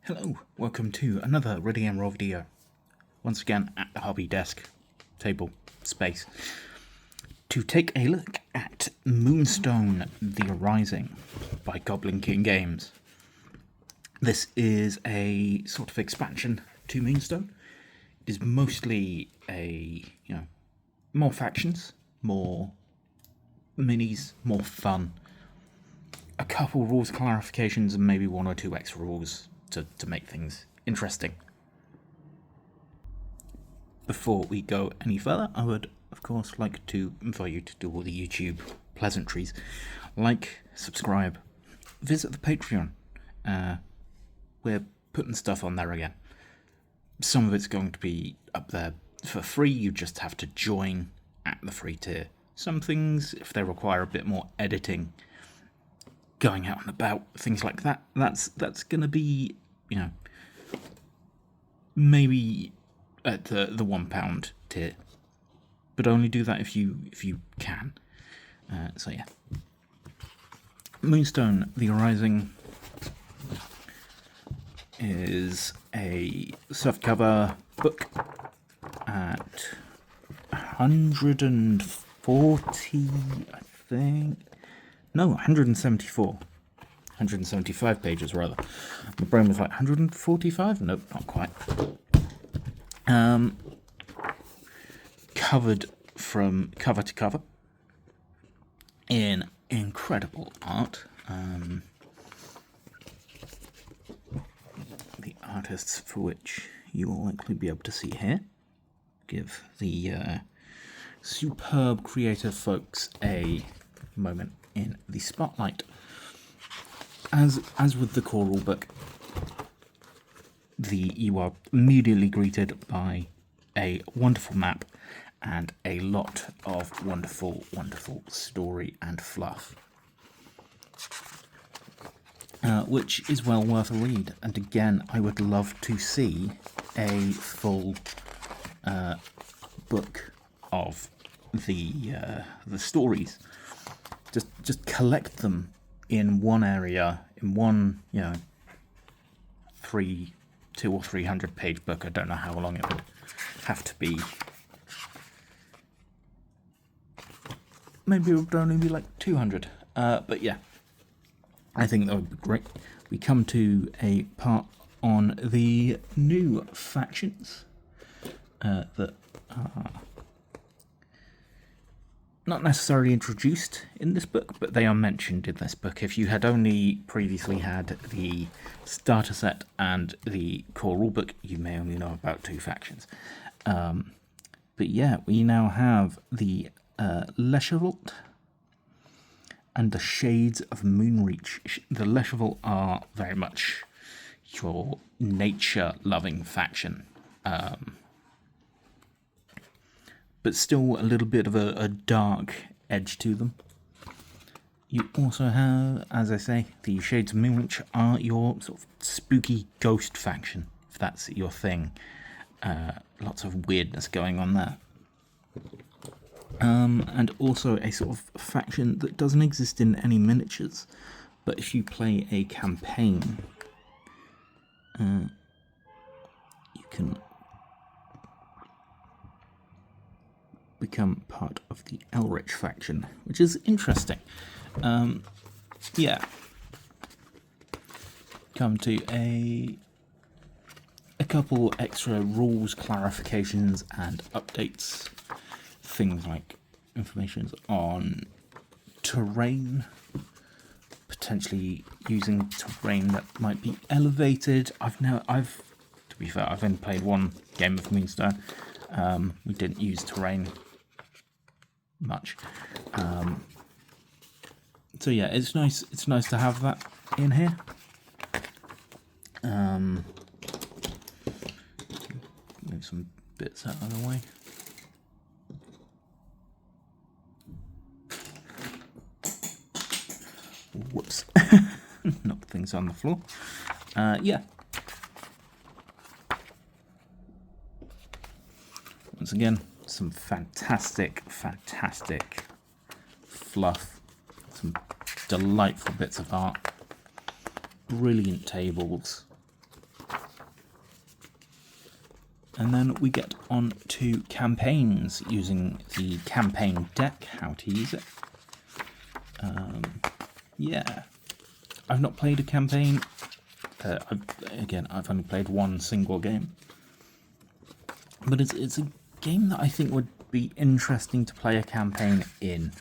Hello, welcome to another Ready and Raw video. Once again at the hobby desk, table, space, to take a look at Moonstone, The Rising by Goblin King Games. This is a sort of expansion to Moonstone. It is mostly more factions, more minis, more fun. A couple rules clarifications and maybe one or two extra rules to make things interesting. Before we go any further, I would of course like to invite you to do all the YouTube pleasantries. Like, subscribe, visit the Patreon. We're putting stuff on there again. Some of it's going to be up there for free, you just have to join at the free tier. Some things, if they require a bit more editing, going out and about, things like that, that's going to be, maybe at the £1 tier, but only do that if you can. So yeah, Moonstone: The Rising is a softcover book at 140, I think. No, 174. 175 pages, rather. My brain was like 145? Nope, not quite. Covered from cover to cover in incredible art. The artists for which you will likely be able to see here. Give the superb creative folks a moment in the spotlight. As with the core rulebook, you are immediately greeted by a wonderful map and a lot of wonderful story and fluff, which is well worth a read. And again, I would love to see a full book of the stories. Just collect them in one area, in one 200 or 300 page book. I don't know how long it would have to be. Maybe it would only be like 200. But yeah, I think that would be great. We come to a part on the new factions that are not necessarily introduced in this book, but they are mentioned in this book. If you had only previously had the starter set and the core rulebook, you may only know about two factions. But yeah, we now have the Leshavult and the Shades of Moonreach. The Leshavult are very much your nature-loving faction. But still a little bit of a dark edge to them. You also have, as I say, the Shades of Moonreach are your sort of spooky ghost faction, if that's your thing. Lots of weirdness going on there. And also a sort of faction that doesn't exist in any miniatures, but if you play a campaign, you can become part of the Elrich faction, which is interesting. Yeah. Come to a couple extra rules, clarifications, and updates. Things like information on terrain, potentially using terrain that might be elevated. To be fair, I've only played one game of Moonstone. We didn't use terrain much, so yeah, it's nice to have that in here. Move some bits out of the way. Whoops. Knocked things on the floor. Yeah, once again, some fantastic fluff, some delightful bits of art, brilliant tables, And then we get on to campaigns using the campaign deck, how to use it. Yeah, I've not played a campaign. I've only played one single game. But it's a game that I think would be interesting to play a campaign in.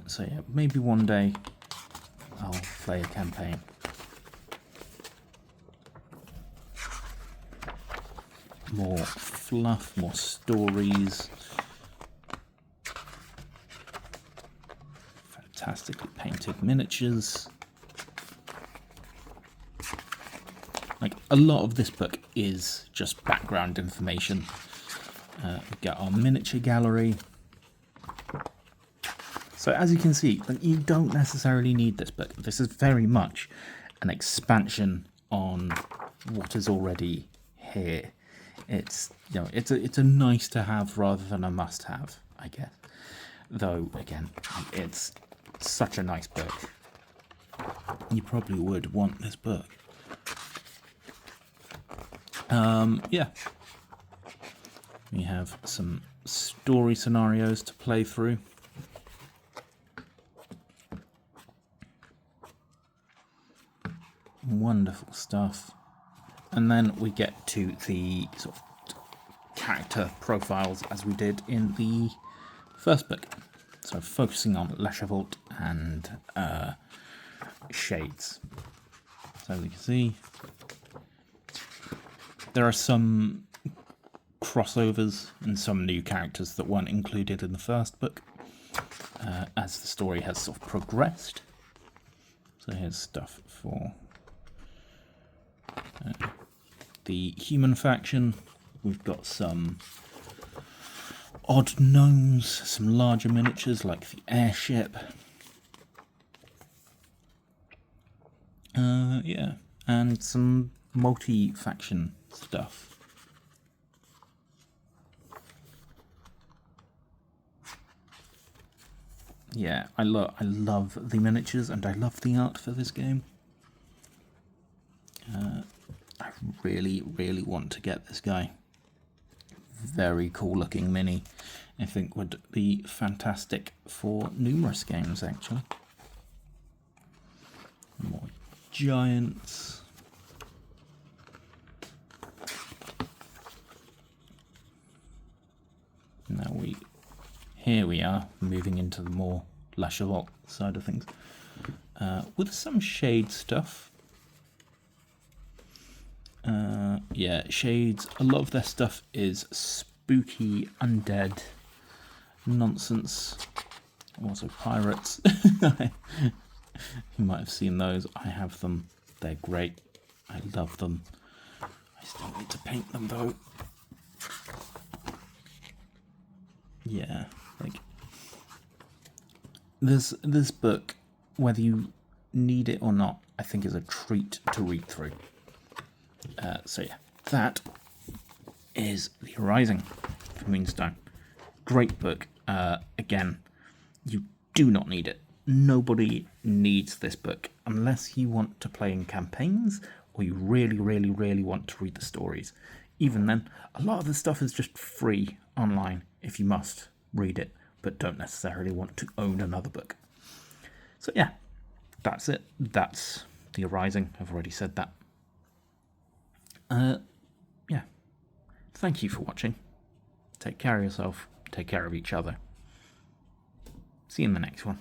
So yeah, maybe one day I'll play a campaign. More fluff, more stories. Fantastically painted miniatures. Like, a lot of this book is just background information. We get our miniature gallery. So as you can see, you don't necessarily need this book. This is very much an expansion on what is already here. It's, you know, it's a nice to have rather than a must have, I guess. Though again, it's such a nice book. You probably would want this book. Yeah. We have some story scenarios to play through. Wonderful stuff. And then we get to the sort of character profiles as we did in the first book. So focusing on Leshavult and Shades. So as you can see, there are some crossovers and some new characters that weren't included in the first book as the story has sort of progressed. So here's stuff for the human faction. We've got some odd gnomes, some larger miniatures like the airship. Yeah, and some multi-faction stuff. Yeah, I love the miniatures and I love the art for this game. I really want to get this guy. Very cool looking mini. I think would be fantastic for numerous games actually. More giants. Now here we are moving into the more Leshavult side of things with some Shade stuff. Yeah, Shades, a lot of their stuff is spooky, undead nonsense. Also pirates. You might have seen those. I have them. They're great. I love them. I still need to paint them though. Yeah, like this book, whether you need it or not, I think is a treat to read through. So yeah, that is The Rising from Moonstone. Great book. Again, you do not need it. Nobody needs this book unless you want to play in campaigns or you really want to read the stories. Even then, a lot of the stuff is just free online if you must read it, but don't necessarily want to own another book. So yeah, that's it. That's The Rising. I've already said that. Yeah. Thank you for watching. Take care of yourself. Take care of each other. See you in the next one.